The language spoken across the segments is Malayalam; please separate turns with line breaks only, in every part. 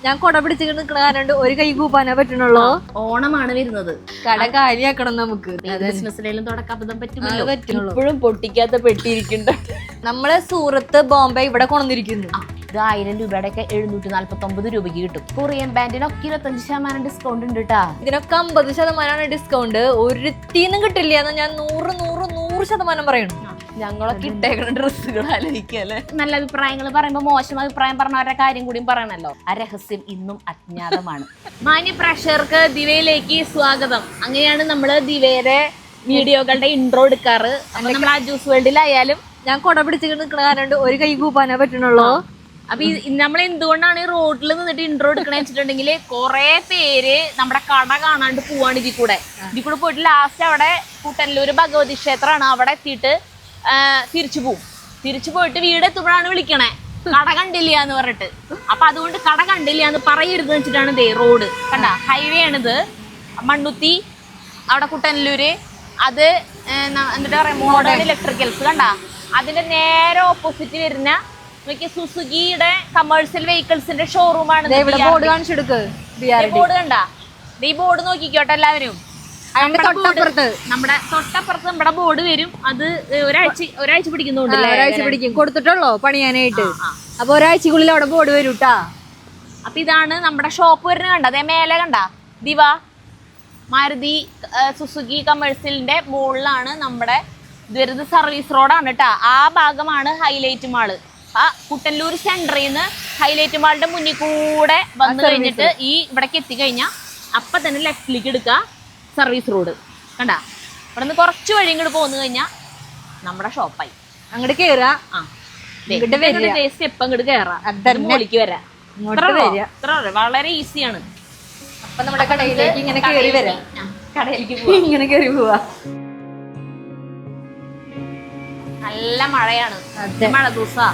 ഞാൻ കൊട പിടിച്ച് നിൽക്കണ കാരണം ഒരു കൈ കൂപ്പാനേ പറ്റണുള്ളൂ.
ഓണമാണ് വരുന്നത്,
കട കാര്യാക്കണം നമുക്ക്.
ബിസിനസ്സിലും തുടക്കബദ്ധം പറ്റുമല്ലോ.
ഇപ്പോഴും പൊട്ടിക്കാത്ത പെട്ടിയിരിക്കുന്നുണ്ട്. നമ്മള് സൂറത്ത് ബോംബെ ഇവിടെ കൊണ്ടിരിക്കുന്നു.
ഇത് 1000 രൂപയുടെ ഒക്കെ 749 രൂപയ്ക്ക് കിട്ടും. കൊറിയൻ ബാൻഡിനൊക്കെ 25% ഡിസ്കൗണ്ട് ഉണ്ട് കേട്ടാ.
ഇതിനൊക്കെ 50% ഡിസ്കൗണ്ട്. ഒരുത്തിന്നും കിട്ടില്ല എന്ന് ഞാൻ 100% പറയണു.
ഞങ്ങളൊക്കെ ഇട്ടേക്കണ ഡ്രസ്സുകൾ ആലോചിക്കല്ലേ. നല്ല അഭിപ്രായങ്ങൾ പറയുമ്പോ മോശം അഭിപ്രായം പറഞ്ഞവരുടെ കാര്യം കൂടിയും പറയണല്ലോ. ആ രഹസ്യം ഇന്നും അജ്ഞാതമാണ്. മാന്യ പ്രേക്ഷകർക്ക് ദിവയിലേക്ക് സ്വാഗതം. അങ്ങനെയാണ് നമ്മള് ദിവയുടെ വീഡിയോകളുടെ ഇൻട്രോ എടുക്കാറ്. അപ്പൊ നമ്മൾ ആ ജ്യൂസ് വേൾഡിലായാലും
ഞാൻ കൊട പിടിച്ച് നിൽക്കണ കാരണം ഒരു കൈ കൂപ്പാനേ പറ്റണുള്ളൂ.
അപ്പൊ നമ്മൾ എന്തുകൊണ്ടാണ് ഈ റോഡിൽ നിന്നിട്ട് ഇൻട്രോ എടുക്കണ വെച്ചിട്ടുണ്ടെങ്കിൽ കുറെ പേര് നമ്മുടെ കട കാണാണ്ട് പോവാണ് ഇതിൽ കൂടെ പോയിട്ട് ലാസ്റ്റ് അവിടെ കൂട്ടല്ലൂര് ഭഗവതി ക്ഷേത്രമാണ്. അവിടെ എത്തിയിട്ട് തിരിച്ചു പോവും. തിരിച്ചു പോയിട്ട് വീടെത്തുമ്പോഴാണ് വിളിക്കണേ കട കണ്ടില്ല എന്ന് പറഞ്ഞിട്ട്. അപ്പൊ അതുകൊണ്ട് കട കണ്ടില്ല എന്ന് പറയരുത് വെച്ചിട്ടാണ് ദേ റോഡ് കണ്ട ഹൈവേ ആണിത്. മണ്ണുത്തി അവിടെ കുട്ടനല്ലൂര് അത് എന്നിട്ട് പറയാം മോഡേൺ ഇലക്ട്രിക്കൽസ് കണ്ട അതിന്റെ നേരെ ഓപ്പോസിറ്റ് വരുന്ന സുസുക്കിയുടെ കമേഴ്സ്യൽ വെഹിക്കിൾസിന്റെ ഷോറൂമാണ്.
ബോർഡ് കാണിച്ചെടുക്ക്.
ബോർഡ് കണ്ട ഈ ബോർഡ് നോക്കിക്കോട്ടെ എല്ലാവരും. നമ്മുടെ തൊട്ടപ്പുറത്ത് നമ്മുടെ ബോർഡ് വരും. അത് ഒരാഴ്ച പിടിക്കുന്നുണ്ട്.
ഒരാഴ്ച പിടിക്കും കൊടുത്തിട്ടുള്ളോ പണിയാനായിട്ട്. അപ്പൊ ഒരാഴ്ചക്കുള്ളിൽ അവിടെ ബോർഡ് വരും ട്ടാ.
അപ്പൊ ഇതാണ് നമ്മുടെ ഷോപ്പ് വരുന്നത്. കണ്ട അതേ മേലെ കണ്ട ദിവ മാരുതി സുസുക്കി കമേഴ്സ്യലിന്റെ മുകളിലാണ് നമ്മുടെ ഇത് വരുന്നത്. സർവീസ് റോഡാണ് കേട്ടാ. ആ ഭാഗമാണ് ഹൈലൈറ്റ് മാള്. ആ കുട്ടല്ലൂർ സെന്ററിൽ നിന്ന് ഹൈലൈറ്റ് മാളിന്റെ മുന്നിൽ കൂടെ വന്നു കഴിഞ്ഞിട്ട് ഈ ഇവിടേക്ക് എത്തിക്കഴിഞ്ഞാൽ അപ്പൊ തന്നെ ലെഫ്റ്റിലേക്ക് എടുക്കുക സർവീസ് റോഡ് കണ്ട. ഇവിടെ നിന്ന് കുറച്ച് വഴി ഇങ്ങോട്ട് പോന്നു കഴിഞ്ഞാൽ നമ്മുടെ ഷോപ്പായി.
അങ്ങോട്ട് കേറാ.
സ്റ്റെപ്പ് അങ്ങോട്ട് കയറാം. മോളിക്ക് വരാം. വളരെ ഈസിയാണ്.
അപ്പൊ നമ്മുടെ കടയിലേക്ക് ഇങ്ങനെ കയറി വരാം.
കടയിലേക്ക്
ഇങ്ങനെ കയറി പോവാ.
നല്ല മഴയാണ്. മഴ ദിവസാ.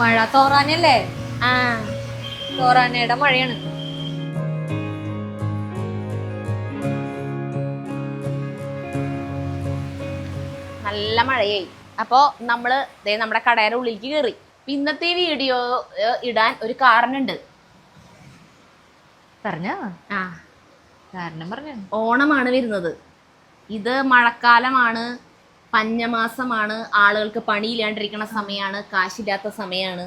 മഴ തോറാനല്ലേ? തോറാനയുടെ മഴയാണ്.
നല്ല മഴയായി. അപ്പൊ നമ്മള് നമ്മുടെ കടയുടെ ഉള്ളിലേക്ക് കയറി. ഇന്നത്തെ വീഡിയോ ഇടാൻ ഒരു കാരണമുണ്ട്.
പറഞ്ഞോ? കാരണം പറഞ്ഞു.
ഓണമാണ് വരുന്നത്. ഇത് മഴക്കാലമാണ്, പഞ്ഞമാസമാണ്, ആളുകൾക്ക് പണിയില്ലാണ്ടിരിക്കുന്ന സമയമാണ്, കാശില്ലാത്ത സമയമാണ്.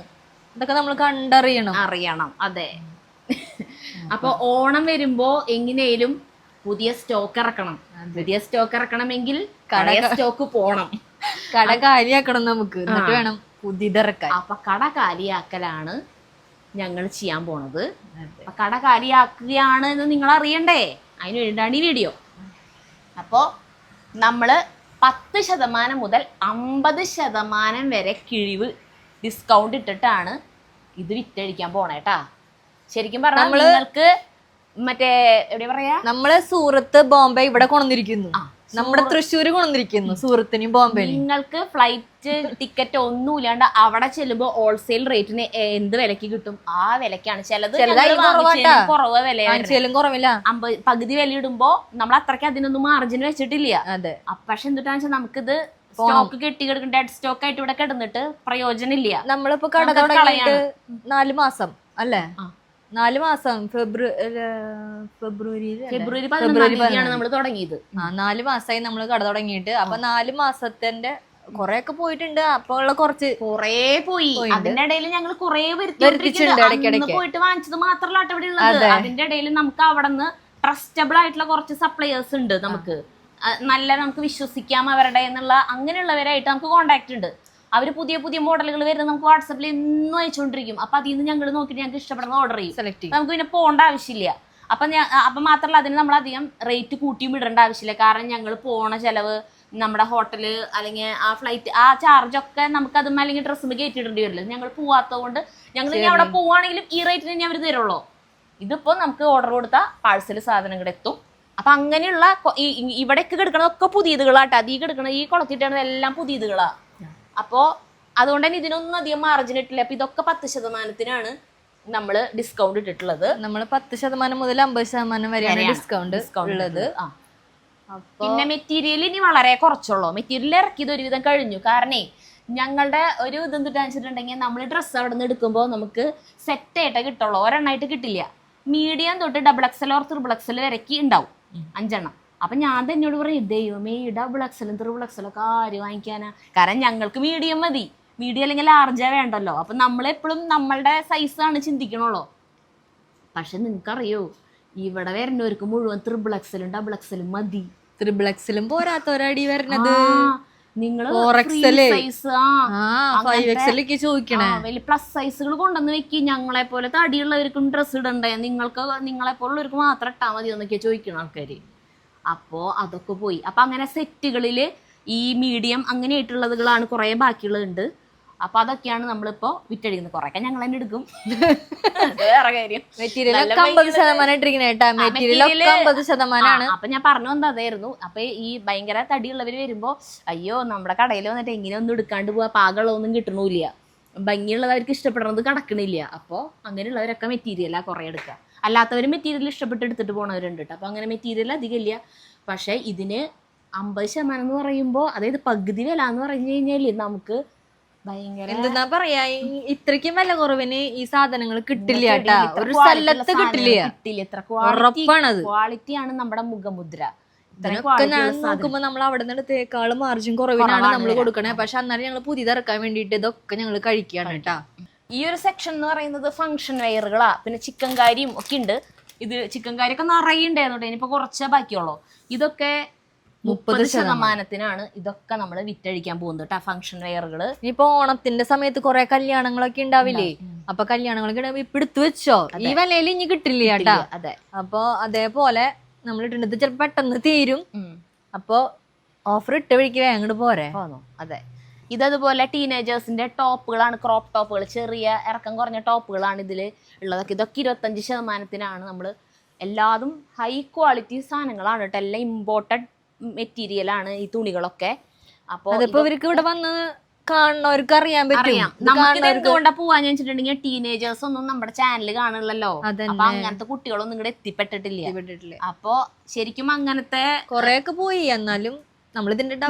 ഇതൊക്കെ നമ്മൾ കണ്ടറിയണം.
അതെ. അപ്പൊ ഓണം വരുമ്പോ എങ്ങനെയും പുതിയ സ്റ്റോക്ക് ഇറക്കണം. പുതിയ സ്റ്റോക്ക് ഇറക്കണമെങ്കിൽ കട സ്റ്റോക്ക് പോണം.
കട കാലിയാക്കണം നമുക്ക്. എന്നിട്ട് വേണം പുതിയതിറക്കാൻ.
അപ്പൊ കട കാലിയാക്കലാണ് ഞങ്ങൾ ചെയ്യാൻ പോണത്. അപ്പൊ കട കാലിയാക്കുകയാണ് എന്ന് നിങ്ങൾ അറിയണ്ടേ? അതിന് വേണ്ടിയാണ് ഈ വീഡിയോ. അപ്പോ നമ്മള് 10% മുതൽ 50% വരെ കിഴിവ് ഡിസ്കൗണ്ട് ഇട്ടിട്ടാണ് ഇത് വിറ്റഴിക്കാൻ പോണേട്ടാ. ശരിക്കും പറഞ്ഞാൽ നിങ്ങൾക്ക് മറ്റേ എവിടെ പറയാ,
നമ്മള് സൂറത്ത് ബോംബെ ഇവിടെ കൊണ്ടിരിക്കുന്നു. നമ്മുടെ തൃശ്ശൂര് കൊണ്ടിരിക്കുന്നു. സൂറത്തിനും ബോംബെയും
നിങ്ങൾക്ക് ഫ്ലൈറ്റ് ടിക്കറ്റ് ഒന്നും ഇല്ലാണ്ട് അവിടെ ചെല്ലുമ്പോ ഹോൾസെയിൽ റേറ്റിന് എന്ത് വിലക്ക് കിട്ടും ആ വിലക്കാണ്. ചിലത് കുറവ്
കുറവില്ല.
പകുതി വില ഇടുമ്പോ നമ്മൾ അത്രയ്ക്ക് അതിനൊന്നും മാർജിൻ വെച്ചിട്ടില്ല.
അതെ.
പക്ഷെ എന്തിട്ടാന്ന് വെച്ചാൽ നമുക്കിത് സ്റ്റോക്ക് കെട്ടി കിടക്കും. ഡെഡ് സ്റ്റോക്ക് ആയിട്ട് ഇവിടെ കിടന്നിട്ട് പ്രയോജനം ഇല്ല.
നമ്മളിപ്പോ കട തുടങ്ങിയിട്ട് 4 മാസം അല്ലേ? 4 മാസം. ഫെബ്രുവരി
11 നമ്മൾ തുടങ്ങിയത്.
4 മാസമായി നമ്മൾ കട തുടങ്ങിയിട്ട്. അപ്പൊ 4 മാസത്തിന്റെ കൊറേയൊക്കെ പോയിട്ടുണ്ട്. അപ്പൊ ഉള്ള കുറേ
പോയി. അതിന്റെ ഇടയിൽ ഞങ്ങൾ കുറെ പോയിട്ട് വാങ്ങിച്ചത് മാത്രമല്ല ഇവിടെ ഉള്ളത്. അതിന്റെ ഇടയിൽ നമുക്ക് അവിടെ നിന്ന് ട്രസ്റ്റബിൾ ആയിട്ടുള്ള കുറച്ച് സപ്ലയേഴ്സ് ഉണ്ട്. നമുക്ക് വിശ്വസിക്കാം അവരുടെ എന്നുള്ള അങ്ങനെയുള്ളവരായിട്ട് നമുക്ക് കോണ്ടാക്ട് ഉണ്ട്. അവര് പുതിയ പുതിയ മോഡലുകൾ വരുന്നത് നമുക്ക് വാട്സപ്പിൽ എന്നും അയച്ചുകൊണ്ടിരിക്കും. അപ്പൊ അതിൽ നിന്ന് ഞങ്ങൾ നോക്കിയിട്ട് ഞങ്ങൾക്ക് ഇഷ്ടപ്പെടുന്ന ഓർഡർ ചെയ്യും. നമുക്ക് പിന്നെ പോകേണ്ട ആവശ്യമില്ല. അപ്പൊ മാത്രമല്ല അതിന് നമ്മൾ അധികം റേറ്റ് കൂട്ടിയും ഇടേണ്ട ആവശ്യമില്ല. കാരണം ഞങ്ങൾ പോണ ചെലവ്, നമ്മുടെ ഹോട്ടല് അല്ലെങ്കിൽ ആ ഫ്ലൈറ്റ് ആ ചാർജൊക്കെ നമുക്ക് അതും അല്ലെങ്കിൽ ഡ്രസ്സും കയറ്റിയിടേണ്ടി വരില്ല. ഞങ്ങൾ പോവാത്തത് കൊണ്ട് ഞങ്ങൾ ഇനി അവിടെ പോവുകയാണെങ്കിലും ഈ റേറ്റിന് ഇനി അവർ തരുള്ളൂ. ഇതിപ്പോ നമുക്ക് ഓർഡർ കൊടുത്താൽ പാഴ്സൽ സാധനങ്ങൾ എത്തും. അപ്പൊ അങ്ങനെയുള്ള ഇവിടേക്ക് കിടക്കണതൊക്കെ പുതിയതുകളാട്ടോ. അതീ കിടക്കണ ഈ കുളത്തിട്ടാണ് എല്ലാം പുതിയതുകളാ. അപ്പോ അതുകൊണ്ട് തന്നെ ഇതിനൊന്നും അധികം മാർജിൻ ഇട്ടില്ല. അപ്പൊ ഇതൊക്കെ 10%-ാണ് നമ്മള് ഡിസ്കൗണ്ട് ഇട്ടിട്ടുള്ളത്.
നമ്മള് 10% മുതൽ 50% വരെയാണ് ഡിസ്കൗണ്ട് ഉള്ളത്.
പിന്നെ മെറ്റീരിയൽ ഇനി വളരെ കുറച്ചുള്ളൂ. മെറ്റീരിയൽ ഇറക്കിയത് ഒരുവിധം കഴിഞ്ഞു. കാരണം ഞങ്ങളുടെ ഒരു ഇതെന്തിട്ടാ വെച്ചിട്ടുണ്ടെങ്കിൽ നമ്മൾ ഡ്രസ്സ് അവിടെ നിന്ന് എടുക്കുമ്പോൾ നമുക്ക് സെറ്റ് ആയിട്ടേ കിട്ടുള്ളൂ, ഒരെണ്ണമായിട്ട് കിട്ടില്ല. മീഡിയം തൊട്ട് XXL ഓർ XXL വരയ്ക്ക് ഉണ്ടാവും 5 എണ്ണം. അപ്പൊ ഞാൻ തന്നെയോട് പറയും, ദൈവമേ XXL XXL ഒക്കെ ആര് വാങ്ങിക്കാനാ, കാരണം ഞങ്ങൾക്ക് മീഡിയം മതി, മീഡിയം അല്ലെങ്കിൽ ലാർജാ വേണ്ടല്ലോ. അപ്പൊ നമ്മളെപ്പോഴും നമ്മളുടെ സൈസാണ് ചിന്തിക്കണുള്ളൂ. പക്ഷെ നിങ്ങൾക്കറിയോ, ഇവിടെ വരുന്നവർക്ക് മുഴുവൻ XXL XXL മതി.
XXL പോരാത്തവരടി വരണത്.
നിങ്ങള്
പ്ലസ്
സൈസുകൾ കൊണ്ടുവന്ന് വെക്കി, ഞങ്ങളെ പോലെ തടിയുള്ളവർക്കും ഡ്രസ്സ് ഇടണ്ടേ, നിങ്ങളെ പോലുള്ളവർക്ക് മാത്രം ഇട്ടാ മതി എന്നൊക്കെ ചോദിക്കണം ആൾക്കാര്. അപ്പോ അതൊക്കെ പോയി. അപ്പൊ അങ്ങനെ സെറ്റുകളില് ഈ മീഡിയം അങ്ങനെയായിട്ടുള്ളതുകളാണ് കുറെ ബാക്കിയുള്ളതുണ്ട്. അപ്പൊ അതൊക്കെയാണ് നമ്മളിപ്പോ വിറ്റഴിക്കുന്നത്. കുറെയൊക്കെ ഞങ്ങൾ തന്നെ എടുക്കും. വേറെ കാര്യം
അപ്പൊ
ഞാൻ പറഞ്ഞു വന്നത് അതായിരുന്നു. അപ്പൊ ഈ ഭയങ്കര തടിയുള്ളവര് വരുമ്പോ, അയ്യോ നമ്മുടെ കടയിൽ വന്നിട്ട് എങ്ങനെ ഒന്നും എടുക്കാണ്ട് പോവാ, പാകമുള്ളതൊന്നും കിട്ടണില്ല, ഭംഗിയുള്ളവർക്ക് ഇഷ്ടപ്പെടുന്നത് കിടക്കണില്ല. അപ്പൊ അങ്ങനെയുള്ളവരൊക്കെ മെറ്റീരിയലാ കുറെ എടുക്കുക. അല്ലാത്തവർ മെറ്റീരിയൽ ഇഷ്ടപ്പെട്ട് എടുത്തിട്ട് പോണവരുണ്ട് കേട്ടോ. അപ്പൊ അങ്ങനെ മെറ്റീരിയൽ അധികം ഇല്ല. പക്ഷെ ഇതിന് 50% എന്ന് പറയുമ്പോൾ, അതായത് പകുതി വില എന്ന് പറഞ്ഞു കഴിഞ്ഞാല് നമുക്ക് ഭയങ്കര
എന്താ പറയാ, ഇത്രയ്ക്കും വില കുറവിന് ഈ സാധനങ്ങൾ കിട്ടില്ല കേട്ടാ, ഒരു സ്ഥലത്ത് കിട്ടില്ല.
ഇത്ര
ഉറപ്പാണത്.
ക്വാളിറ്റിയാണ് നമ്മുടെ മുഖമുദ്ര.
ഇതിനൊക്കെ ഞാൻ നോക്കുമ്പോ നമ്മൾ അവിടെ നിന്ന് എടുത്തേക്കാളും മാർജിൻ കുറവിനാണ് നമ്മൾ കൊടുക്കണേ. പക്ഷെ അന്നേരം ഞങ്ങൾ പുതിയതിറക്കാൻ വേണ്ടിട്ട് ഇതൊക്കെ ഞങ്ങൾ കഴിക്കുകയാണ് കേട്ടാ.
ഈ ഒരു സെക്ഷൻ എന്ന് പറയുന്നത് ഫംഗ്ഷൻ വെയറുകളാ, പിന്നെ ചിക്കൻ കാരിയും ഒക്കെ ഉണ്ട്. ഇത് ചിക്കൻ കാരിയൊക്കെ നിറയെ ഉണ്ടായിരുന്നു, ഇനിയിപ്പോ കുറച്ചേ ബാക്കിയുള്ളൂ. ഇതൊക്കെ 30% ഇതൊക്കെ നമ്മൾ വിറ്റഴിക്കാൻ പോകുന്നത് കേട്ടോ, ഫംഗ്ഷൻ വെയറുകള്.
ഇനിയിപ്പോ ഓണത്തിന്റെ സമയത്ത് കുറെ കല്യാണങ്ങളൊക്കെ ഉണ്ടാവില്ലേ, അപ്പൊ കല്യാണങ്ങളൊക്കെ ഇപ്പൊ എടുത്തു വെച്ചോ, ഈ വിലയിൽ ഇനി കിട്ടില്ല കേട്ടാ.
അതെ.
അപ്പൊ അതേപോലെ നമ്മൾ ഇട്ടുന്നത് ചിലപ്പോ പെട്ടെന്ന് തീരും. അപ്പൊ ഓഫർ ഇട്ട വഴിക്ക് അങ്ങോട്ട് പോരെ.
അതെ. ഇതതുപോലെ ടീനേജേഴ്സിന്റെ ടോപ്പുകളാണ്, ക്രോപ്പ് ടോപ്പുകൾ, ചെറിയ ഇറക്കം കുറഞ്ഞ ടോപ്പുകളാണ് ഇതിൽ ഉള്ളതൊക്കെ. ഇതൊക്കെ 25% നമ്മൾ എല്ലാതും ഹൈ ക്വാളിറ്റി സാധനങ്ങളാണ് കേട്ടോ, എല്ലാം ഇമ്പോർട്ടഡ് മെറ്റീരിയലാണ് ഈ തുണികളൊക്കെ. അപ്പൊ
ഇവർക്ക് ഇവിടെ വന്ന് കാണുന്നവർക്ക് അറിയാൻ പറ്റും.
നമുക്ക് എന്തുകൊണ്ടാ പോവാന്ന് വെച്ചിട്ടുണ്ടെങ്കിൽ ടീനേജേഴ്സ് ഒന്നും നമ്മുടെ ചാനൽ കാണുള്ളല്ലോ. അപ്പൊ അങ്ങനത്തെ കുട്ടികളൊന്നും ഇവിടെ എത്തിപ്പെട്ടിട്ടില്ല. അപ്പൊ ശരിക്കും അങ്ങനത്തെ
കൊറേയൊക്കെ പോയി. എന്നാലും
നമ്മള്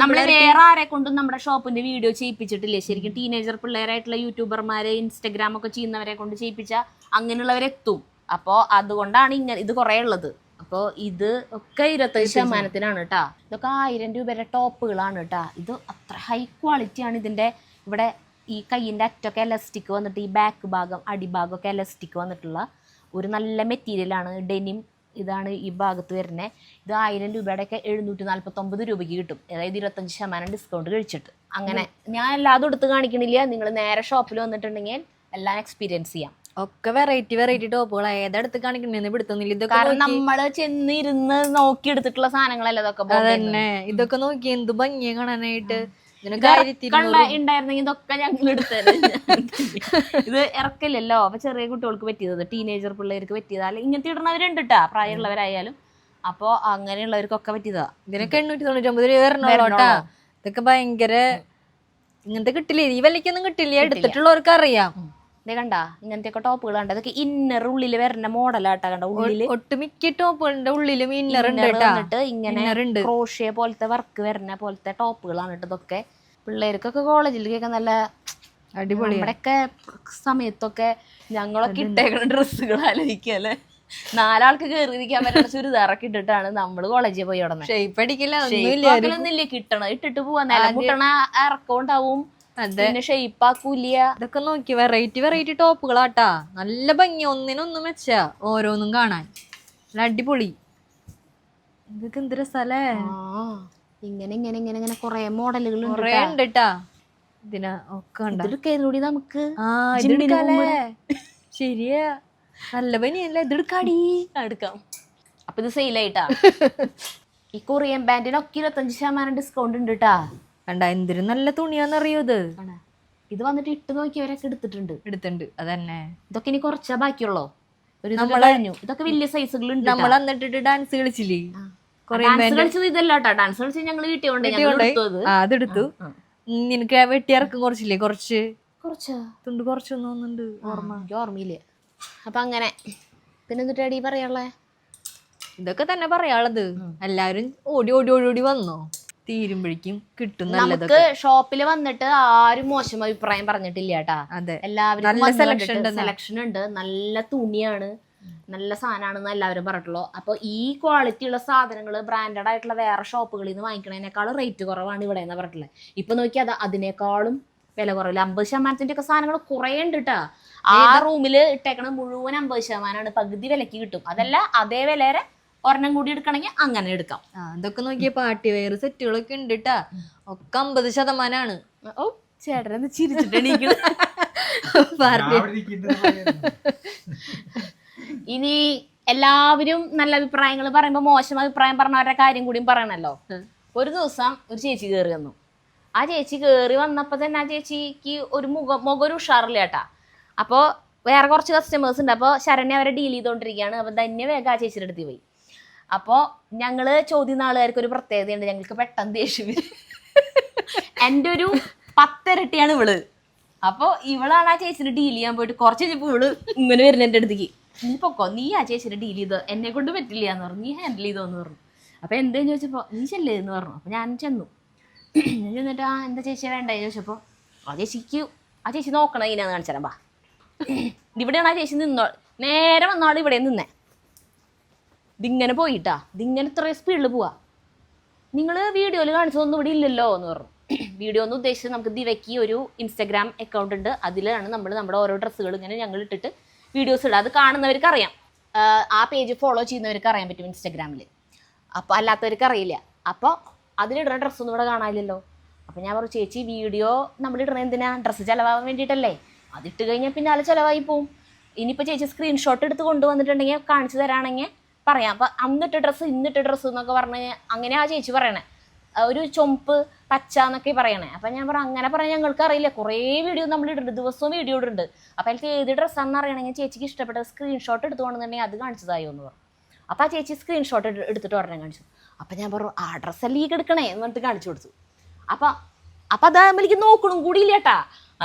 വേറെ ആരെ കൊണ്ടും നമ്മുടെ ഷോപ്പിന്റെ വീഡിയോ ചെയ്യിപ്പിച്ചിട്ടില്ലേ. ശരിക്കും ടീനേജർ പിള്ളേരായിട്ടുള്ള യൂട്യൂബർമാരെ, ഇൻസ്റ്റഗ്രാം ഒക്കെ ചെയ്യുന്നവരെ കൊണ്ട് ചെയ്യിപ്പിച്ച അങ്ങനെയുള്ളവരെത്തും. അപ്പൊ അതുകൊണ്ടാണ് ഇങ്ങനെ ഇത് കുറെ ഉള്ളത്. അപ്പൊ ഇത് ഒക്കെ 25% കേട്ടാ. ഇതൊക്കെ 1000 രൂപയുടെ ടോപ്പുകളാണ് കേട്ടാ. ഇത് അത്ര ഹൈ ക്വാളിറ്റിയാണ്. ഇതിന്റെ ഇവിടെ ഈ കൈയിന്റെ അറ്റൊക്കെ എലാസ്റ്റിക് വന്നിട്ട്, ഈ ബാക്ക് ഭാഗം അടിഭാഗം ഒക്കെ എലാസ്റ്റിക് വന്നിട്ടുള്ള ഒരു നല്ല മെറ്റീരിയലാണ്. ഡെനിം ഇതാണ് ഈ ഭാഗത്ത് വരുന്നത്. ഇത് 1000 രൂപയുടെ ഒക്കെ 749 രൂപയ്ക്ക് കിട്ടും, അതായത് 25% ഡിസ്കൗണ്ട് കഴിച്ചിട്ട്. അങ്ങനെ ഞാൻ എല്ലാതും എടുത്ത് കാണിക്കണില്ല, നിങ്ങൾ നേരെ ഷോപ്പിൽ വന്നിട്ടുണ്ടെങ്കിൽ എല്ലാം എക്സ്പീരിയൻസ് ചെയ്യാം.
ഒക്കെ വെറൈറ്റി ടോപ്പുകൾ ഏതെടുത്ത് കാണിക്കണെന്ന് പിടുത്തുന്നില്ല.
കാരണം നമ്മള് ചെന്ന് ഇരുന്ന് നോക്കി എടുത്തിട്ടുള്ള സാധനങ്ങളല്ല ഇതൊക്കെ.
അതന്നെ, ഇതൊക്കെ നോക്കി എന്ത് ഭംഗിയെ കാണാനായിട്ട്.
ഉണ്ടായിരുന്നെങ്കിൽ ഇതൊക്കെ ഞങ്ങൾ എടുത്തത്. ഇത് ഇറക്കില്ലല്ലോ. അപ്പൊ ചെറിയ കുട്ടികൾക്ക് പറ്റിയത്, ടീനേജർ പിള്ളേർക്ക് പറ്റിയതാ, ഇങ്ങനത്തെ ഇടുന്നവരുണ്ട് കേട്ടാ, പ്രായമുള്ളവരായാലും. അപ്പൊ അങ്ങനെയുള്ളവർക്കൊക്കെ പറ്റിയതാ.
ഇതിനൊക്കെ 899 രൂപ വരണോട്ടാ. ഇതൊക്കെ ഭയങ്കര ഇങ്ങനത്തെ കിട്ടില്ല, ഈ വിലക്കൊന്നും കിട്ടില്ല, എടുത്തിട്ടുള്ളവർക്ക് അറിയാം.
ഇതേ കണ്ട ഇങ്ങനത്തെ ഒക്കെ ടോപ്പുകൾ കണ്ട, ഇതൊക്കെ ഇന്നർ ഉള്ളില് വരുന്ന മോഡലാട്ടാ. കണ്ട ഉള്ളില്
ഒട്ടുമിക്ക ടോപ്പുകളുടെ ഉള്ളിലും ഇന്നർ
വന്നിട്ട് ഇങ്ങനെ ക്രോഷ്യ പോലത്തെ വർക്ക് വരുന്ന പോലത്തെ ടോപ്പുകളാണ് കേട്ടോ. ഇതൊക്കെ പിള്ളേർക്കൊക്കെ കോളേജിലേക്കൊക്കെ നല്ല അടിപൊളി. നമ്മുടെയൊക്കെ സമയത്തൊക്കെ ഞങ്ങളൊക്കെ ഇട്ടേക്കുന്ന ഡ്രസ്സുകൾ ആലോചിക്കല്ലേ. 4 ആൾക്ക് കയറിയിരിക്കാൻ പറ്റുന്ന ചുരിദാറൊക്കെ ഇട്ടിട്ടാണ് നമ്മള് കോളേജിൽ പോയി
ഉടനെ
കിട്ടണം, ഇട്ടിട്ട് പോവാൻ മുട്ടണ ഇറക്കം ഉണ്ടാവും, ഷെയ്പ്പാക്കൂല.
ഇതൊക്കെ നോക്കി വെറൈറ്റി ടോപ്പുകളാട്ടാ. നല്ല ഭംഗി, ഒന്നിനൊന്നും വെച്ചാ ഓരോന്നും കാണാൻ അടിപൊളി. ഇതൊക്കെ എന്ത് രസല്ലേ.
ഇങ്ങനെ ഇങ്ങനെ ഇങ്ങനെ ഇങ്ങനെ കൊറേ മോഡലുകൾ
ഉണ്ട് ട്ടാ. ഇതിനാ ഒക്കെ
നമുക്ക്
ശരിയാ, നല്ല പനിയല്ലേ. ഇതെടുക്കാടി
എടുക്കാം. അപ്പൊ ഇത് സെയിലായിട്ടാ. ഈ കൊറിയൻ ബാൻഡിനൊക്കെ 25% ഡിസ്കൗണ്ട് ഉണ്ട് കേട്ടാ.
കണ്ട എന്തൊരു നല്ല തുണിയാന്നറിയോ ഇത്.
ഇത് വന്നിട്ട് ഇട്ട് നോക്കിയവരൊക്കെ എടുത്തിട്ടുണ്ട്.
അതന്നെ.
ഇതൊക്കെ ഇനി കുറച്ചാ ബാക്കിയുള്ളോ, ഒരു കഴിഞ്ഞു. ഇതൊക്കെ വലിയ സൈസുകളുണ്ട്.
നമ്മൾ എന്നിട്ട് ഡാൻസ് കളിച്ചില്ലേ,
ഡാൻസ് കളിച്ചത് ഇതല്ല കേട്ടാ. ഡാൻസ് കളിച്ച് ഞങ്ങൾ വീട്ടിൽ കൊണ്ട്
അതെടുത്തു. നിനക്ക് വെട്ടിയിറക്കം കുറച്ചില്ലേ, കുറച്ച് തുണ്ട് കുറച്ചൊന്നും തോന്നുന്നുണ്ട്,
ഓർമ്മയില്ലേ. അപ്പൊ അങ്ങനെ പിന്നെ എന്നിട്ട് പറയാനുള്ളേ
ഇതൊക്കെ തന്നെ പറയാനുള്ളത്. എല്ലാവരും ഓടി വന്നോ, തീരുമ്പോഴേക്കും കിട്ടും
നമുക്ക്
നല്ലതൊക്കെ.
ഷോപ്പിൽ വന്നിട്ട് ആരും മോശം അഭിപ്രായം പറഞ്ഞിട്ടില്ല കേട്ടാ.
അതെ,
എല്ലാവരും
നല്ല
സെലക്ഷൻ ഉണ്ട്, നല്ല തുണിയാണ്, നല്ല സാധനമാണെന്ന് എല്ലാവരും പറഞ്ഞിട്ടുള്ളൂ. അപ്പൊ ഈ ക്വാളിറ്റി ഉള്ള സാധനങ്ങൾ ബ്രാൻഡഡ് ആയിട്ടുള്ള വേറെ ഷോപ്പുകളിൽ നിന്ന് വാങ്ങിക്കണേനേക്കാളും റേറ്റ് കുറവാണ് ഇവിടെ എന്ന് പറഞ്ഞിട്ടുള്ളത്. ഇപ്പൊ നോക്കിയാൽ അതിനേക്കാളും വില കുറവില്ല. 50% ഒക്കെ സാധനങ്ങൾ കുറേ ഉണ്ട് കേട്ടാ. ആ റൂമിൽ ഇട്ടേക്കണ മുഴുവൻ 50% പകുതി വിലക്ക് കിട്ടും. അതല്ല അതേ വിലരെ ഒരെണ്ണം കൂടി എടുക്കണമെങ്കിൽ അങ്ങനെ എടുക്കാം.
അതൊക്കെ നോക്കിയ പാർട്ടി വെയർ സെറ്റുകളൊക്കെ ഉണ്ട് കേട്ടാ. ഒക്കെ 50%.
ഓ ചേട്ടനെ ചിരിച്ചിട്ട് ഇനി എല്ലാവരും നല്ല അഭിപ്രായങ്ങൾ പറയുമ്പോൾ മോശം അഭിപ്രായം പറഞ്ഞവരുടെ കാര്യം കൂടിയും പറയണല്ലോ. ഒരു ദിവസം ഒരു ചേച്ചി കയറി വന്നു. ആ ചേച്ചി കയറി വന്നപ്പോൾ തന്നെ ആ ചേച്ചിക്ക് ഒരു മുഖം ഒരു ഉഷാറില്ല കേട്ടാ. അപ്പോൾ വേറെ കുറച്ച് കസ്റ്റമേഴ്സ് ഉണ്ട്. അപ്പോൾ ശരണ്യ അവരെ ഡീൽ ചെയ്തുകൊണ്ടിരിക്കുകയാണ്. അപ്പോൾ ധന്യ വേഗം ആ ചേച്ചിയുടെ അടുത്ത് പോയി. അപ്പോൾ ഞങ്ങൾ ചോദ്യം നാളുകാർക്ക് ഒരു പ്രത്യേകതയുണ്ട്, ഞങ്ങൾക്ക് പെട്ടെന്ന് ദേഷ്യം വരും. എൻ്റെ ഒരു 10 ഇരട്ടിയാണ് ഇവള്. അപ്പോൾ ഇവളാണ് ആ ചേച്ചിനെ ഡീൽ ചെയ്യാൻ പോയിട്ട് കുറച്ച് കഴിഞ്ഞപ്പോൾ ഇവള് ഇങ്ങനെ വരുന്ന എൻ്റെ അടുത്തേക്ക്, നീ പൊക്കോ, നീ ആ ചേച്ചിനെ ഡീൽ ചെയ്തോ, എന്നെ കൊണ്ട് പറ്റില്ല എന്ന് പറഞ്ഞു, നീ ഹാൻഡിൽ ചെയ്തോന്ന് പറഞ്ഞു. അപ്പോൾ എന്തേന്ന് ചോദിച്ചപ്പോൾ നീ ചെല്ലേ എന്ന് പറഞ്ഞു. അപ്പോൾ ഞാൻ ചെന്നു. ഞാൻ ചെന്നിട്ട് എന്താ ചേച്ചിയെ വേണ്ടേ ചോദിച്ചപ്പോൾ ആ ചേച്ചി നോക്കണം ഇതിനാന്ന് കാണിച്ചു തരാം, ബാ ഇവിടെയാണ് ആ ചേച്ചി നിന്നോ, നേരെ വന്നോളൂ ഇവിടെ നിന്നേ, ഇതിങ്ങനെ പോയിട്ടാ, ഇതിങ്ങനെ ഇത്രയും സ്പീഡിൽ പോവാ, നിങ്ങൾ വീഡിയോയിൽ കാണിച്ചതൊന്നും ഇവിടെ ഇല്ലല്ലോ എന്ന് പറഞ്ഞു. വീഡിയോ എന്ന് ഉദ്ദേശിച്ചത് നമുക്ക് ദിവയ്ക്ക് ഒരു ഇൻസ്റ്റഗ്രാം അക്കൗണ്ട് ഉണ്ട്, അതിലാണ് നമ്മൾ നമ്മുടെ ഓരോ ഡ്രസ്സുകൾ ഇങ്ങനെ ഞങ്ങൾ ഇട്ടിട്ട് വീഡിയോസ് ഇടുക. അത് കാണുന്നവർക്ക് അറിയാം, ആ പേജ് ഫോളോ ചെയ്യുന്നവർക്ക് അറിയാൻ പറ്റും ഇൻസ്റ്റഗ്രാമിൽ. അപ്പോൾ അല്ലാത്തവർക്ക് അറിയില്ല. അപ്പോൾ അതിലിടുന്ന ഡ്രസ്സൊന്നും ഇവിടെ കാണാനില്ലല്ലോ. അപ്പോൾ ഞാൻ പറഞ്ഞു, ചേച്ചി വീഡിയോ നമ്മളിടണ എന്തിനാ, ഡ്രസ്സ് ചിലവാകാൻ വേണ്ടിയിട്ടല്ലേ, അതിട്ട് കഴിഞ്ഞാൽ പിന്നെ അത് ചിലവായി പോവും. ഇനിയിപ്പോൾ ചേച്ചി സ്ക്രീൻഷോട്ട് എടുത്ത് കൊണ്ടുവന്നിട്ടുണ്ടെങ്കിൽ കാണിച്ചു തരാണെങ്കിൽ പറയാം. അപ്പോൾ അന്നിട്ട് ഡ്രസ്സ് ഇന്നിട്ട് ഡ്രസ്സ് എന്നൊക്കെ പറഞ്ഞ് അങ്ങനെ ആ ചേച്ചി പറയണേ, ഒരു ചുമപ്പ് പച്ച എന്നൊക്കെ പറയണേ. അപ്പം ഞാൻ പറഞ്ഞു അങ്ങനെ പറയാൻ ഞങ്ങൾക്ക് അറിയില്ല, കുറേ വീഡിയോ നമ്മൾ ഇടുന്നുണ്ട്, ദിവസവും വീഡിയോ ഇടുന്നുണ്ട്. അപ്പോൾ അതിൽ ഏത് ഡ്രസ്സാണെന്ന് അറിയണമെങ്കിൽ ചേച്ചിക്ക് ഇഷ്ടപ്പെട്ട സ്ക്രീൻഷോട്ട് എടുത്തുകൊണ്ടെന്നുണ്ടെങ്കിൽ അത് കാണിച്ചതായോ എന്ന് പറഞ്ഞു. അപ്പോൾ ആ ചേച്ചി സ്ക്രീൻഷോട്ട് എടുത്തിട്ട് ഒരെണ്ണം കാണിച്ചു. അപ്പം ഞാൻ പറഞ്ഞു ആ ഡ്രസ്സല്ലേ ഈ എടുക്കണേ എന്ന് പറഞ്ഞിട്ട് കാണിച്ചു കൊടുത്തു. അപ്പം അതാകുമ്പോൾ എനിക്ക് നോക്കണം കൂടിയില്ല കേട്ടാ.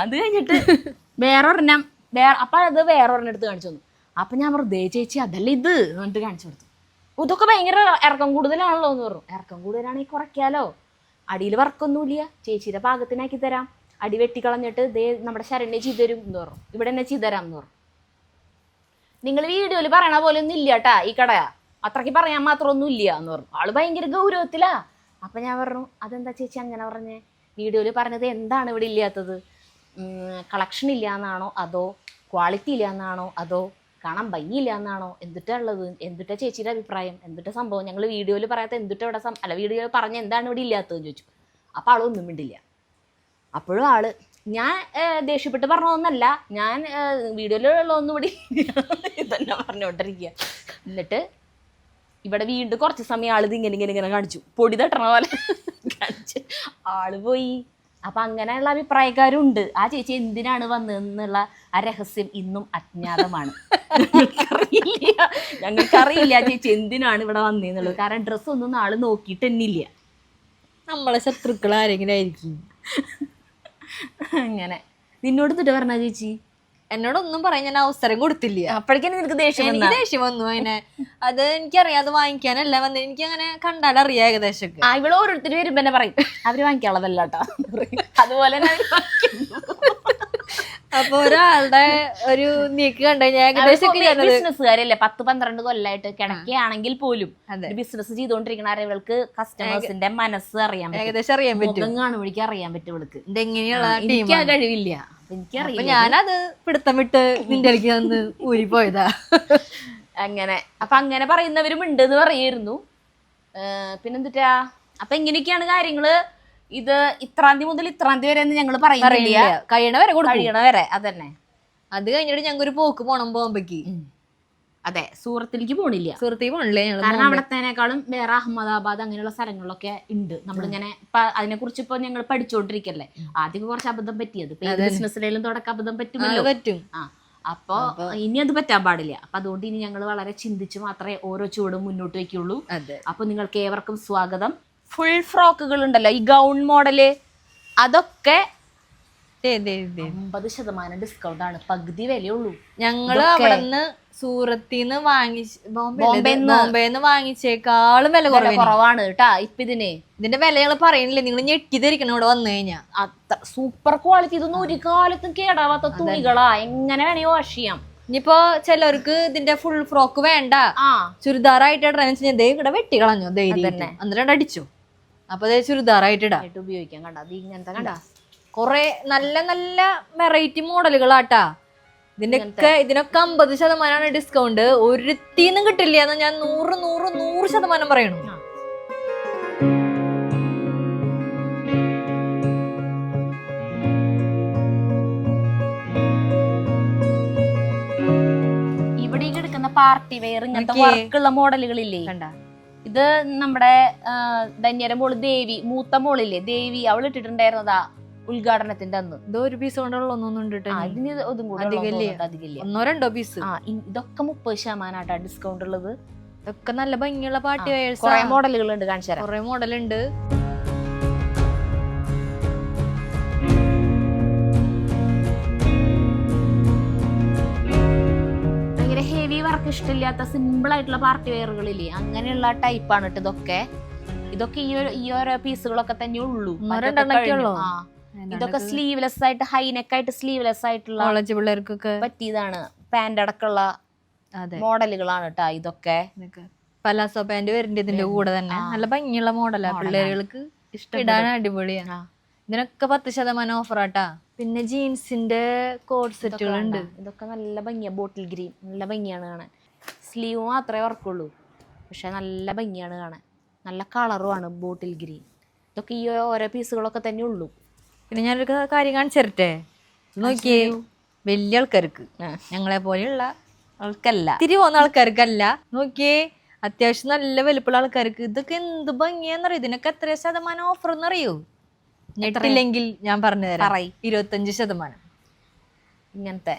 അത് കഴിഞ്ഞിട്ട് വേറൊരെണ്ണം അപ്പം അത് വേറൊരെണ്ണം എടുത്ത് കാണിച്ചു തന്നു. അപ്പം ഞാൻ പറഞ്ഞു ദേ ചേച്ചി അതല്ലേ ഇത് എന്ന് പറഞ്ഞിട്ട് കാണിച്ചു കൊടുത്തു. ഇതൊക്കെ ഭയങ്കര ഇറക്കം കൂടുതലാണല്ലോ എന്ന് പറഞ്ഞു. ഇറക്കം കൂടുതലാണെങ്കിൽ കുറയ്ക്കാലോ, അടിയിൽ വർക്കൊന്നുമില്ല, ചേച്ചിയുടെ പാകത്തിനാക്കി തരാം, അടി വെട്ടിക്കളഞ്ഞിട്ട് ദേ നമ്മുടെ ശരണ്യ ചെയ്തു തരും എന്ന് പറഞ്ഞു, ഇവിടെ തന്നെ ചെയ്തു തരാം എന്ന് പറഞ്ഞു. നിങ്ങൾ വീഡിയോയിൽ പറയണ പോലെ ഒന്നും ഇല്ല കേട്ടാ, ഈ കട അത്രയ്ക്ക് പറയാൻ മാത്രമൊന്നും ഇല്ല എന്ന് പറഞ്ഞു. ആള് ഭയങ്കര ഗൗരവത്തിലാ. അപ്പം ഞാൻ പറഞ്ഞു അതെന്താ ചേച്ചി അങ്ങനെ പറഞ്ഞേ, വീഡിയോയിൽ പറഞ്ഞത് എന്താണ് ഇവിടെ ഇല്ലാത്തത്, കളക്ഷൻ ഇല്ല എന്നാണോ, അതോ ക്വാളിറ്റി ഇല്ല എന്നാണോ, അതോ കാണാൻ ഭംഗിയില്ല എന്നാണോ, എന്തിട്ടാ ഉള്ളത്, എന്തിട്ടാ ചേച്ചിയുടെ അഭിപ്രായം, എന്തിട്ടാ സംഭവം, ഞങ്ങൾ വീഡിയോയിൽ പറയാത്ത എന്തിട്ടാ ഇവിടെ വീഡിയോയിൽ പറഞ്ഞ എന്താണ് ഇവിടെ ഇല്ലാത്തതെന്ന് ചോദിച്ചു. അപ്പോൾ ആളൊന്നും മിണ്ടില്ല. അപ്പോഴും ആള് ഞാൻ ദേഷ്യപ്പെട്ട് പറഞ്ഞതൊന്നല്ല, ഞാൻ വീഡിയോയിലുള്ളതൊന്നും ഇവിടെ ഇതന്നെ പറഞ്ഞുകൊണ്ടിരിക്കുക. എന്നിട്ട് ഇവിടെ വീണ്ടും കുറച്ച് സമയം ആളിത് ഇങ്ങനെ കാണിച്ചു, പൊടി തട്ടണ പോലെ കാണിച്ച് ആള് പോയി. അപ്പം അങ്ങനെയുള്ള അഭിപ്രായക്കാരും ഉണ്ട്. ആ ചേച്ചി എന്തിനാണ് വന്നതെന്നുള്ള ആ രഹസ്യം ഇന്നും അജ്ഞാതമാണ്. ഞങ്ങൾക്കറിയില്ല ആ ചേച്ചി എന്തിനാണ് ഇവിടെ വന്നതെന്നുള്ളത്. കാരണം ഡ്രസ്സൊന്നും ആള് നോക്കിയിട്ട് തന്നില്ല.
നമ്മളെ ശത്രുക്കൾ ആരെങ്കിലും ആയിരിക്കും.
അങ്ങനെ നിന്നോട് എന്നിട്ട് പറഞ്ഞ ചേച്ചി
എന്നോടൊന്നും പറയാൻ ഞാൻ അവസരം കൊടുത്തില്ല.
അപ്പോഴേക്കും നിനക്ക്
ദേഷ്യം വന്നു അതിനെ. അത് എനിക്കറിയാം, അത് വാങ്ങിക്കാനല്ല വന്നത്, എനിക്ക് അങ്ങനെ കണ്ടാലറിയാം ഏകദേശം.
ഇവിടെ ഓരോരുത്തർ വരുമ്പോ തന്നെ പറയും അവര് വാങ്ങിക്കാനുള്ളതല്ല കേട്ടോ, അതുപോലെ
അപ്പൊ ഒരാളുടെ ഒരു നീക്ക് കണ്ടുകഴിഞ്ഞാൽ
ബിസിനസ്സുകാരല്ലേ 10-12 കൊല്ലായിട്ട് കിടക്കുകയാണെങ്കിൽ പോലും ബിസിനസ് ചെയ്തുകൊണ്ടിരിക്കണ ഇവൾക്ക് കസ്റ്റമേഴ്സിന്റെ മനസ്സ് അറിയാൻ പറ്റും,
ഏകദേശം അറിയാൻ പറ്റും,
കാണുമ്പോഴേക്കും അറിയാൻ പറ്റും ഇവൾക്ക്
ഇതെങ്ങനെയുള്ള
എനിക്ക് ആ കഴിവില്ല.
എനിക്കറിയാം, ഞാനത് പിടുത്തം വിട്ട് നിന്റെ അടുക്ക് വന്ന് ഊരിപ്പോയതാ.
അങ്ങനെ അപ്പൊ അങ്ങനെ പറയുന്നവരും ഉണ്ട് എന്ന് പറയായിരുന്നു. പിന്നെന്തിട്ടാ അപ്പൊ എങ്ങനെയൊക്കെയാണ് കാര്യങ്ങള്. ഇത് ഇത്രാം തീയതി മുതൽ ഇത്രാം തീയതി വരെ ഞങ്ങൾ പറയുന്നില്ല, കഴിയണ വരെ അതന്നെ.
അത് കഴിഞ്ഞിട്ട് ഞങ്ങൾക്ക് ഒരു പോക്ക് പോണം ബോംബെക്ക്.
അതെ, സൂറത്തിലേക്ക് പോണില്ല,
സൂറത്തേക്ക് പോണില്ലേ,
കാരണം അവിടത്തേനേക്കാളും വേറെ അഹമ്മദാബാദ് അങ്ങനെയുള്ള സ്ഥലങ്ങളിലൊക്കെ ഉണ്ട്. നമ്മളിങ്ങനെ അതിനെ കുറിച്ച് ഇപ്പൊ ഞങ്ങൾ പഠിച്ചുകൊണ്ടിരിക്കല്ലേ. ആദ്യം കുറച്ച് അബദ്ധം പറ്റിയത്, ബിസിനസ്സിലും തുടക്കം അബദ്ധം പറ്റും. അപ്പൊ ഇനി അത് പറ്റാൻ പാടില്ല. അപ്പൊ അതുകൊണ്ട് ഇനി ഞങ്ങൾ വളരെ ചിന്തിച്ച് മാത്രമേ ഓരോ ചുവടും മുന്നോട്ട് വെക്കുള്ളൂ. അപ്പൊ നിങ്ങൾക്ക് ഏവർക്കും സ്വാഗതം. ഫുൾ ഫ്രോക്കുകൾ ഉണ്ടല്ലോ, ഈ ഗൗൺ മോഡല്, അതൊക്കെ 50% ഡിസ്കൗണ്ട് ആണ്, പകുതി വിലയുള്ളൂ.
ഞങ്ങള് അവിടെ നിന്ന് സൂറത്തിന്ന് ബോംബെന്ന് വാങ്ങിച്ചേക്കാളും വില
കുറവാണ് കേട്ടാ ഇപ്പൊ
ഇതിന്റെ വില ഞങ്ങൾ പറയുന്നില്ല, നിങ്ങൾ ഞെട്ടിധരിക്കണം ഇവിടെ വന്നു കഴിഞ്ഞാ.
അത്ര സൂപ്പർ ക്വാളിറ്റി, ഇതൊന്നും ഒരു കാലത്തും കേടാവാത്ത തുണികളാ, എങ്ങനെ വേണേ വാഷ് ചെയ്യാം.
ഇനിയിപ്പോ ചിലർക്ക് ഇതിന്റെ ഫുൾ ഫ്രോക്ക് വേണ്ട, ചുരിദാറായിട്ട് ഇടാന്ന് വെച്ചാൽ ദേ ഇവിടെ വെട്ടി കളഞ്ഞു ധൈര്യം, എന്നിട്ട് അടിച്ചു. അപ്പൊ അതേ ചുരിദാറായിട്ട് ഇടാം,
ഉപയോഗിക്കാം. കണ്ടാ ഇങ്ങനത്തെ കണ്ടാ
കൊറേ നല്ല നല്ല വെറൈറ്റി മോഡലുകളാട്ടാ. ഇതിനൊക്കെ 50% ഡിസ്കൗണ്ട്. ഒരുത്തിന്നും കിട്ടില്ല എന്ന് ഞാൻ 100% പറയണു.
ഇവിടെ കിടക്കുന്ന പാർട്ടി വെയർ ഇങ്ങനത്തെ വർക്കുള്ള മോഡലുകളില്ലേ കണ്ടാ. ഇത് നമ്മുടെ ധന്യര മോള് ദേവി, മൂത്ത മോളില്ലേ ദേവി, അവൾ ഇട്ടിട്ടുണ്ടായിരുന്നതാ ഉദ്ഘാടനത്തിന്റെ അന്ന്.
ഇതോ ഒരു പീസ് കൊണ്ടുള്ള ഒന്നും
അധികല്ലേ,
1-2 പീസ്.
ഇതൊക്കെ 30% ഡിസ്കൗണ്ട് ഉള്ളത്.
ഇതൊക്കെ നല്ല ഭംഗിയുള്ള പാർട്ടി വെയേഴ്സ്.
കുറെ മോഡലുകൾ ഉണ്ട്, കാണിച്ചു തരാം.
കുറെ മോഡൽ ഉണ്ട്.
ഭയങ്കര ഹെവി വർക്ക് ഇഷ്ടമില്ലാത്ത സിമ്പിൾ ആയിട്ടുള്ള പാർട്ടി വെയറുകളില്ലേ, അങ്ങനെയുള്ള ടൈപ്പാണ് കേട്ടോ ഇതൊക്കെ. ഇതൊക്കെ ഈ ഓരോ പീസുകളൊക്കെ തന്നെ ഉള്ളൂ. ഇതൊക്കെ സ്ലീവ്ലെസ് ആയിട്ട്, ഹൈനെക്ക് ആയിട്ട് സ്ലീവ്ലെസ് ആയിട്ടുള്ള
കോളേജ് പിള്ളേർക്കൊക്കെ
പറ്റിയതാണ്. പാന്റ് അടക്കമുള്ള മോഡലുകളാണ് കേട്ടാ ഇതൊക്കെ.
പലാസോ പാന്റ് വരുന്നുണ്ട് ഇതിന്റെ കൂടെ തന്നെ. നല്ല ഭംഗിയുള്ള മോഡലാ, പിള്ളേരുകൾക്ക് ഇടാൻ അടിപൊളിയാണ്. ഇതിനൊക്കെ 10% ഓഫറാട്ടാ. പിന്നെ ജീൻസിന്റെ കോഡ് സെറ്റുകളുണ്ട്.
ഇതൊക്കെ നല്ല ഭംഗിയാ, ബോട്ടിൽ ഗ്രീൻ നല്ല ഭംഗിയാണ് കാണാൻ. സ്ലീവ് മാത്രമേ വർക്കുള്ളൂ, പക്ഷെ നല്ല ഭംഗിയാണ് കാണാൻ. നല്ല കളറുമാണ് ബോട്ടിൽ ഗ്രീൻ. ഇതൊക്കെ ഈ ഓരോ പീസുകളൊക്കെ തന്നെ ഉള്ളൂ.
പിന്നെ ഞാനൊരു കാര്യം കാണിച്ചു തരട്ടെ, നോക്കിയേ. വലിയ ആൾക്കാർക്ക്, ഞങ്ങളെ പോലെയുള്ള ആൾക്കല്ല, തിരി പോകുന്ന ആൾക്കാർക്കല്ല. നോക്കിയേ, അത്യാവശ്യം നല്ല വലുപ്പമുള്ള ആൾക്കാർക്ക് ഇതൊക്കെ എന്ത് ഭംഗിയാന്നറിയോ. ഇതിനൊക്കെ എത്ര ശതമാനം ഓഫർ എന്നറിയോ? ഞെട്ടില്ലെങ്കിൽ ഞാൻ പറഞ്ഞു തരാം. 25%.
ഇങ്ങനത്തെ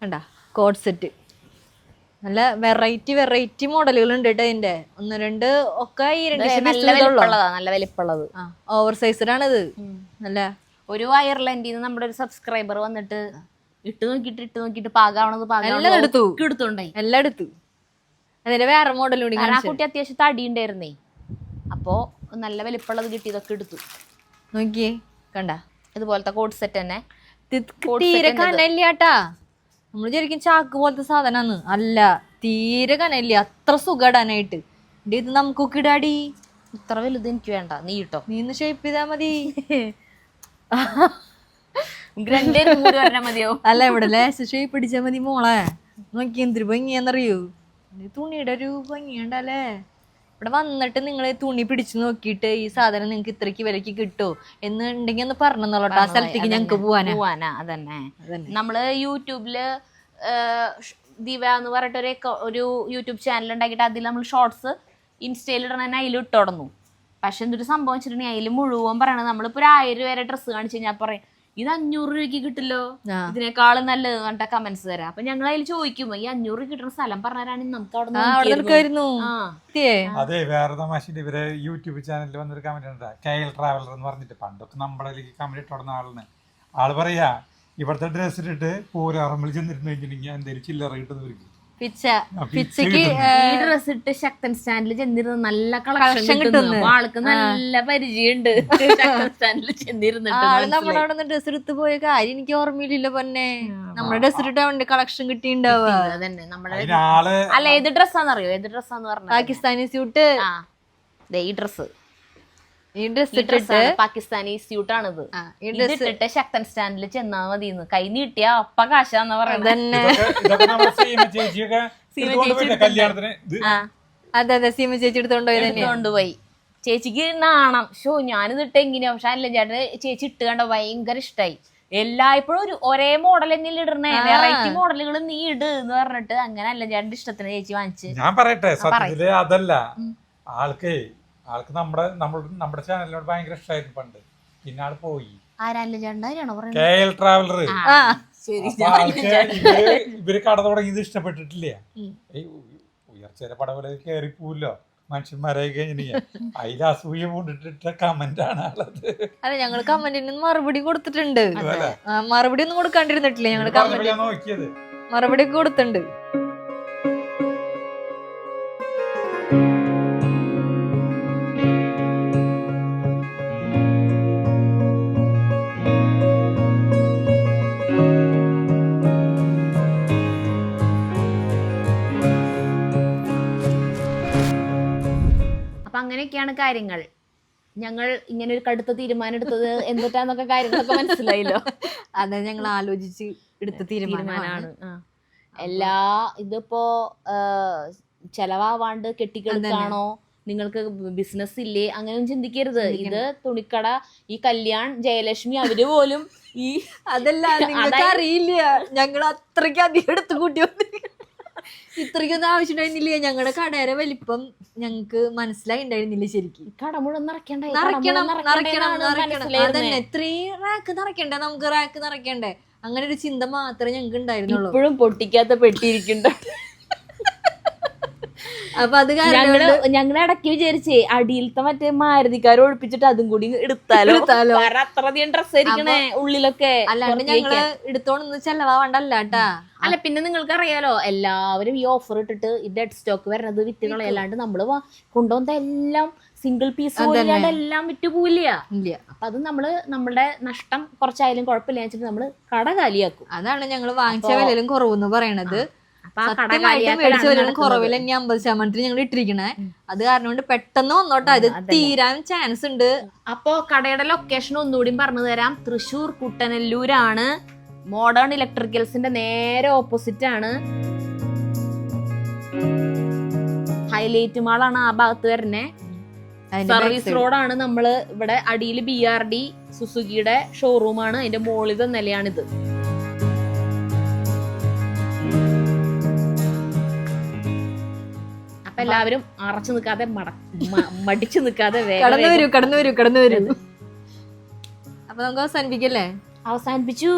കണ്ടാ കോഡ് സെറ്റ്, നല്ല വെറൈറ്റി മോഡലുകൾ ഉണ്ട് കേട്ടോ. ഇതിന്റെ 1-2 ഒക്കെ
നല്ല വലിപ്പമുള്ളത്
ഓവർ സൈസ്ഡാണിത്. നല്ല
ഒരു അയർലൻഡിൽ നിന്ന് നമ്മുടെ ഒരു സബ്സ്ക്രൈബർ വന്നിട്ട് ഇട്ട് നോക്കിയിട്ട് പാകാവണത്
എല്ലാം എടുത്തു. അതിന്റെ വേറെ മോഡൽ കൂടി.
ആ കുട്ടി അത്യാവശ്യം തടി ഉണ്ടായിരുന്നേ, അപ്പോ നല്ല വലിപ്പമുള്ളത് കിട്ടി, ഇതൊക്കെ എടുത്തു.
നോക്കിയേ കണ്ട,
ഇതുപോലത്തെ കോഡ് സെറ്റ് തന്നെ.
തീരെ കനയില്ലാട്ടാ. നമ്മൾ ശരിക്കും ചാക്ക് പോലത്തെ സാധനമാണ്. അല്ല, തീരെ കനയില്ല, അത്ര സുഖടാനായിട്ട്. ഇത് നമുക്കൊക്കെ ഇടാടി.
ഇത്ര വലുത് എനിക്ക് വേണ്ട, നീ ഇട്ടോ.
നീ ഒന്ന് ഷേപ്പ് ചെയ്താ മതി.
മതിയോ?
അല്ല, ഇവിടെ ലേശം ഷേപ്പ് പിടിച്ചാ മതി മോളെ. നോക്കി എന്തൊരു ഭംഗിയാന്നറിയോ. തുണിയുടെ ഒരു ഭംഗിയുണ്ടല്ലേ. ഇവിടെ വന്നിട്ട് നിങ്ങൾ തുണി പിടിച്ചു നോക്കിയിട്ട് ഈ സാധനം നിങ്ങൾക്ക് ഇത്രയ്ക്ക് വിലക്ക് കിട്ടുമോ എന്നുണ്ടെങ്കിൽ ഒന്ന് പറഞ്ഞോളൂ. ആ സ്ഥലത്തേക്ക് ഞങ്ങക്ക്
പോവാനാ. അതന്നെ, നമ്മള് യൂട്യൂബില് ദിവ എന്ന് പറഞ്ഞിട്ട് ഒരു യൂട്യൂബ് ചാനൽ ഉണ്ടാക്കിയിട്ട് അതിൽ നമ്മൾ ഷോർട്സ് ഇൻസ്റ്റയിൽ ഇടണ അതിൽ ഇട്ട് തുടങ്ങും. പക്ഷെ എന്തൊരു സംഭവം വെച്ചിട്ടുണ്ടെങ്കിൽ അതിൽ മുഴുവൻ പറയണത് നമ്മളിപ്പോ 1000 വരെ ഡ്രസ്സ് കാണിച്ചു കഴിഞ്ഞാൽ പറയും ഇത് 500 രൂപയ്ക്ക് കിട്ടില്ലോ, ഇതിനേക്കാളും നല്ലത് പറഞ്ഞിട്ട് കമന്റ്സ് തരാം. അപ്പൊ ഞങ്ങൾ അതിൽ ചോദിക്കും, ഈ 500 രൂപ കിട്ടുന്ന സ്ഥലം പറഞ്ഞാണെങ്കിൽ നമുക്ക്
അതെ. വേറെ തമാശന്റെ ഇവരെ യൂട്യൂബ് ചാനലിൽ വന്നൊരു കമന്റ് ഉണ്ട്, KL ട്രാവലർ എന്ന് പറഞ്ഞിട്ട്. പണ്ടൊക്കെ നമ്മുടെ കമന്റ് ഇട്ടുന്ന ആളിന് ആള് പറയാ ഇവിടുത്തെ ഡ്രസ് ഇട്ടിട്ട് പൂരാറമ്പിൽ ചെന്നിരുന്നു കഴിഞ്ഞിട്ടുണ്ടെങ്കിൽ എന്തെങ്കിലും ചില്ലറ കിട്ടുന്നവർക്ക്
ഡ്രസ് ഇട്ട് ശക്തൻ സ്റ്റാൻഡിൽ ചെന്നിരുന്ന നല്ല കളക്ഷൻ കിട്ടുന്നു. ആൾക്ക് നല്ല പരിചയമുണ്ട് ശക്തൻ സ്റ്റാൻഡിൽ ചെന്നിരുന്നിട്ട്.
നമ്മുടെ അവിടെ ഡ്രസ് എടുത്ത് പോയ കാര്യം എനിക്ക് ഓർമ്മയില്ലല്ലോ പൊന്നെ. നമ്മുടെ ഡ്രസ് ഇട്ട് അവന്റെ കളക്ഷൻ കിട്ടിണ്ടാവുക.
അതന്നെ നമ്മുടെ അല്ല, ഏത് ഡ്രസ്സാന്നറിയോ? ഏത് ഡ്രസ്സാന്ന് പറഞ്ഞാൽ
പാകിസ്ഥാനി സ്യൂട്ട്.
ഈ ഡ്രസ്
ഇട്ടിട്ട്
പാകിസ്ഥാനി സ്യൂട്ട് ആണിത്. ഇതിട്ടിട്ട് ശക്തൻ സ്റ്റാൻഡിൽ ചെന്നാ മതി. കൈ നീട്ടിയ അപ്പ കാശാന്ന് പറയുന്നത്.
അതെ, സീമ ചേച്ചി
എടുത്തോണ്ടുപോയി. ചേച്ചിക്ക് നാണം, ഷോ ഞാനിത് ഇട്ട് എങ്ങനെയാ. പക്ഷെ അല്ല ചേട്ടന് ചേച്ചി ഇട്ട് കണ്ട ഭയങ്കര ഇഷ്ടായി. എല്ലായ്പ്പോഴും ഒരേ മോഡൽ തന്നെയല്ലേ ഇടണേ, വെറൈറ്റി മോഡലുകൾ നീ ഇട് എന്ന് പറഞ്ഞിട്ട് അങ്ങനെ അല്ല ചേട്ടന്റെ ഇഷ്ടത്തിന് ചേച്ചി വാങ്ങിച്ച്.
ഞാൻ പറയട്ടെ, സത്യത്തില് അതല്ല, ആൾക്ക് നമ്മുടെ ചാനലിനോട് ഭയങ്കര ഇഷ്ടമായിരുന്നു പണ്ട്. പിന്നെ ആള് പോയി. KL traveller. ഇവര് കട തുടങ്ങിയത് ഇഷ്ടപ്പെട്ടിട്ടില്ല. ഉയർച്ചയുടെ പടവലെ കേറിപ്പോല്ലോ മനുഷ്യന്മാരായി കഴിഞ്ഞ അതിൽ അസൂയ കൊണ്ടിട്ടിട്ട കമന്റ് ആണ് ആളത്.
അല്ല, ഞങ്ങള് കമന്റിന് മറുപടി കൊടുത്തിട്ടുണ്ട്. മറുപടി ഒന്നും കൊടുക്കാണ്ടിരുന്നിട്ടില്ല. ഞങ്ങള് കമന്റ്
നോക്കിയത്
മറുപടി കൊടുത്തിട്ടുണ്ട്.
അങ്ങനെയൊക്കെയാണ് കാര്യങ്ങൾ. ഞങ്ങൾ ഇങ്ങനെ ഒരു കടുത്ത തീരുമാനം എടുത്തത് എന്തിട്ടാന്നൊക്കെ കാര്യങ്ങളൊക്കെ മനസ്സിലായല്ലോ.
അതെ, ഞങ്ങൾ ആലോചിച്ച് എടുത്ത തീരുമാനമാണ്.
എല്ലാ ഇതിപ്പോ ചെലവാവാണ്ട് കെട്ടിക്കെടുക്കാണോ, നിങ്ങൾക്ക് ബിസിനസ് ഇല്ലേ, അങ്ങനെയൊന്നും ചിന്തിക്കരുത്. ഇത് തുണിക്കട, ഈ കല്യാൺ, ജയലക്ഷ്മി, അവര് പോലും ഈ
അതല്ല, നിങ്ങൾക്ക് അറിയില്ല ഞങ്ങൾ അത്രയ്ക്ക് അധികം എടുത്ത് കൂട്ടി ഇത്രയ്ക്കൊന്നും ആവശ്യമുണ്ടായിരുന്നില്ല. ഞങ്ങളുടെ കടയുടെ വലിപ്പം ഞങ്ങക്ക് മനസ്സിലായിണ്ടായിരുന്നില്ല ശരിക്കും.
കട മുഴുവൻ
അതന്നെ, ഇത്രയും റാക്ക് നിറയ്ക്കണ്ടേ, നമുക്ക് റാക്ക് നിറയ്ക്കണ്ടേ, അങ്ങനെ ഒരു ചിന്ത മാത്രമേ ഞങ്ങൾക്ക് ഉണ്ടായിരുന്നുള്ളൂ.
ഇപ്പോഴും പൊട്ടിക്കാത്ത പെട്ടിയിരിക്കണ്ട.
അപ്പൊ അത്
ഞങ്ങൾ ഇടയ്ക്ക് വിചാരിച്ചേ അടിയിലത്തെ മറ്റേ മാരുതിക്കാർ ഒഴിപ്പിച്ചിട്ട് അതും കൂടി എടുത്താലോ. അത്രയധികം ഡ്രസ് ആയിരിക്കണേ ഉള്ളിലൊക്കെ.
അല്ലാണ്ട് ഞങ്ങള് എടുത്തോണ്ട് ചെലവാണ്ടല്ല കേട്ടാ.
അല്ല, പിന്നെ നിങ്ങൾക്ക് അറിയാലോ, എല്ലാവരും ഈ ഓഫർ ഇട്ടിട്ട് ഈ ഡെഡ് സ്റ്റോക്ക് വരുന്നത് വിറ്റ് കളയല്ലാണ്ട് നമ്മള് കൊണ്ടുവന്ന എല്ലാം സിംഗിൾ പീസ് എല്ലാം വിറ്റ് പോവില്ല. അപ്പൊ അത് നമ്മളുടെ നഷ്ടം കുറച്ചായാലും കുഴപ്പമില്ല വെച്ചിട്ട് നമ്മള് കട കാലിയാക്കും.
അതാണ് ഞങ്ങള് വാങ്ങിച്ച വിലയിലും കുറവെന്ന് പറയണത്. കുറവില്ല, ഇനി 50% ഞങ്ങൾ ഇട്ടിരിക്കണേ. അത് കാരണം കൊണ്ട് പെട്ടെന്ന് വന്നോട്ടെ, ഇത് തീരാൻ ചാൻസ് ഉണ്ട്.
അപ്പോ കടയുടെ ലൊക്കേഷൻ ഒന്നുകൂടി പറഞ്ഞു തരാം. തൃശ്ശൂർ കുട്ടനെല്ലൂരാണ്. മോഡേൺ ഇലക്ട്രിക്കൽസിന്റെ നേരെ ഓപ്പോസിറ്റ് ആണ്. ഹൈലൈറ്റ് മാളാണ് ആ ഭാഗത്ത് വരുന്നേ. സർവീസ് റോഡാണ്. നമ്മള് ഇവിടെ അടിയിൽ BRD സുസുക്കിയുടെ ഷോറൂമാണ്. അതിന്റെ മുകളിലത്തെ നിലയാണിത്. അപ്പൊ എല്ലാവരും അറച്ചു നിൽക്കാതെ മടിച്ചു നിൽക്കാതെ
കടന്നു വരൂ. അപ്പൊ നമുക്ക് അവസാനിപ്പിക്കല്ലേ?
അവസാനിപ്പിച്ചു.